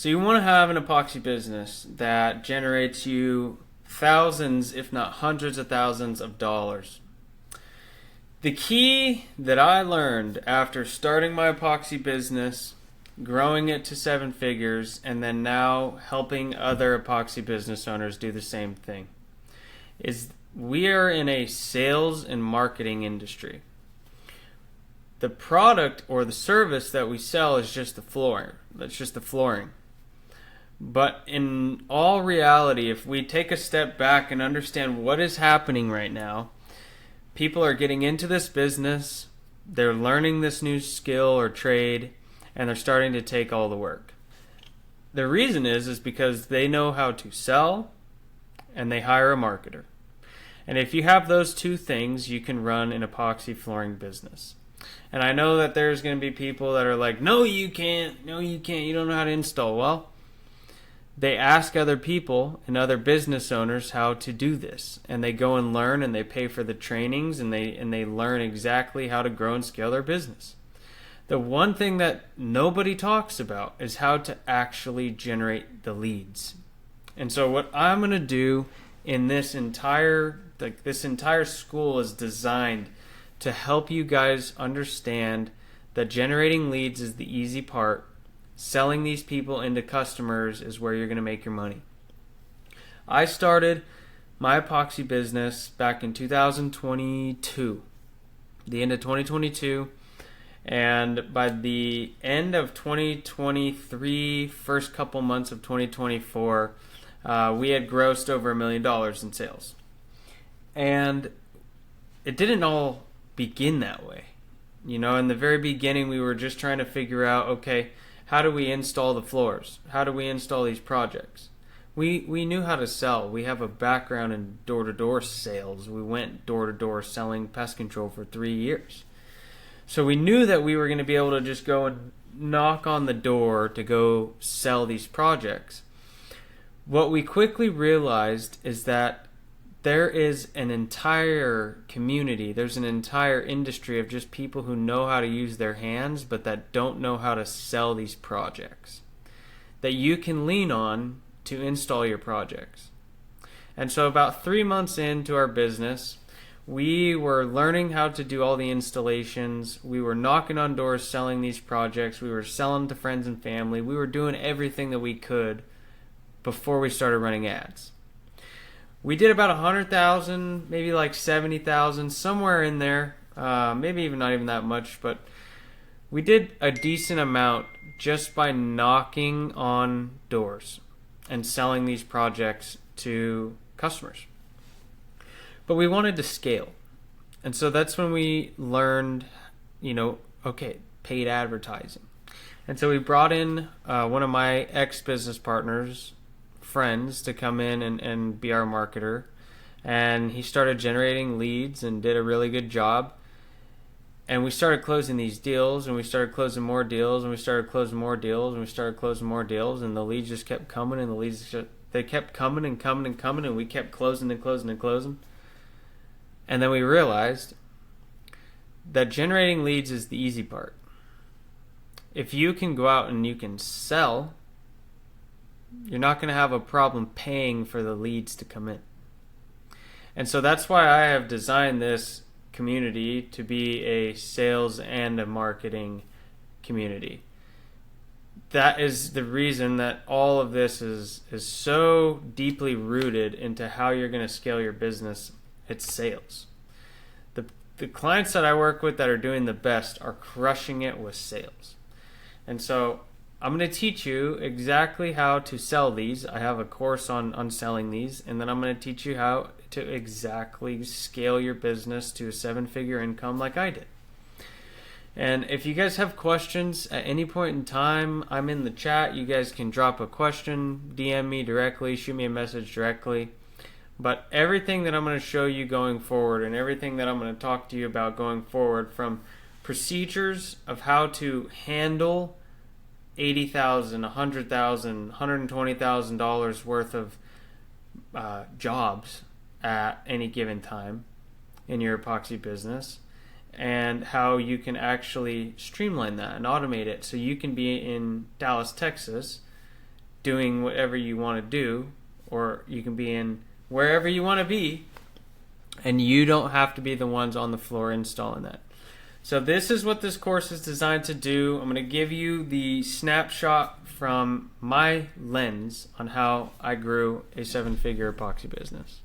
So you want to have an epoxy business that generates you thousands, if not hundreds of thousands of dollars. The key that I learned after starting my epoxy business, growing it to 7 figures, and then now helping other epoxy business owners do the same thing, is we are in a sales and marketing industry. The product or the service that we sell is just the flooring. That's just the flooring. But in all reality, if we take a step back and understand what is happening right now, people are getting into this business, they're learning this new skill or trade, and they're starting to take all the work. The reason is because they know how to sell and they hire a marketer. And if you have those two things, you can run an epoxy flooring business. And I know that there's going to be people that are like, no, you can't, you don't know how to install. Well, they ask other people and other business owners how to do this, and they go and learn, and they pay for the trainings, and they learn exactly how to grow and scale their business. The one thing that nobody talks about is how to actually generate the leads. And so what I'm going to do in this entire school is designed to help you guys understand that generating leads is the easy part. Selling these people into customers is where you're going to make your money. I started my epoxy business back in 2022, the end of 2022, and by the end of 2023, first couple months of 2024, we had grossed over $1 million in sales. And it didn't all begin that way. You know, in the very beginning, we were just trying to figure out, okay, how do we install the floors? How do we install these projects? We knew how to sell. We have a background in door-to-door sales. We went door-to-door selling pest control for 3 years. So we knew that we were going to be able to just go and knock on the door to go sell these projects. What we quickly realized is that there is an entire community, there's an entire industry of just people who know how to use their hands but that don't know how to sell these projects that you can lean on to install your projects. And so about 3 months into our business, we were learning how to do all the installations. We were knocking on doors selling these projects. We were selling to friends and family. We were doing everything that we could before we started running ads. We did about 100,000, maybe like 70,000, somewhere in there. Maybe even not even that much, but we did a decent amount just by knocking on doors and selling these projects to customers. But we wanted to scale. And so that's when we learned, paid advertising. And so we brought in one of my ex-business partners, friends, to come in and be our marketer, and he started generating leads and did a really good job. And we started closing these deals, and we started closing more deals, and we started closing more deals, and we started closing more deals, and the leads just kept coming, and they kept coming and coming and coming, and we kept closing and closing and closing. And then we realized that generating leads is the easy part. If you can go out and you can sell, you're not going to have a problem paying for the leads to come in. And so that's why I have designed this community to be a sales and a marketing community. That is the reason that all of this is so deeply rooted into how you're going to scale your business. It's sales. The clients that I work with that are doing the best are crushing it with sales. And so I'm going to teach you exactly how to sell these. I have a course on selling these, and then I'm going to teach you how to exactly scale your business to a 7-figure income like I did. And if you guys have questions at any point in time, I'm in the chat. You guys can drop a question, DM me directly, shoot me a message directly. But everything that I'm going to show you going forward, and everything that I'm going to talk to you about going forward, from procedures of how to handle $80,000, $100,000, $120,000 worth of jobs at any given time in your epoxy business, and how you can actually streamline that and automate it so you can be in Dallas, Texas, doing whatever you want to do, or you can be in wherever you want to be, and you don't have to be the ones on the floor installing that. So this is what this course is designed to do. I'm going to give you the snapshot from my lens on how I grew a 7-figure epoxy business.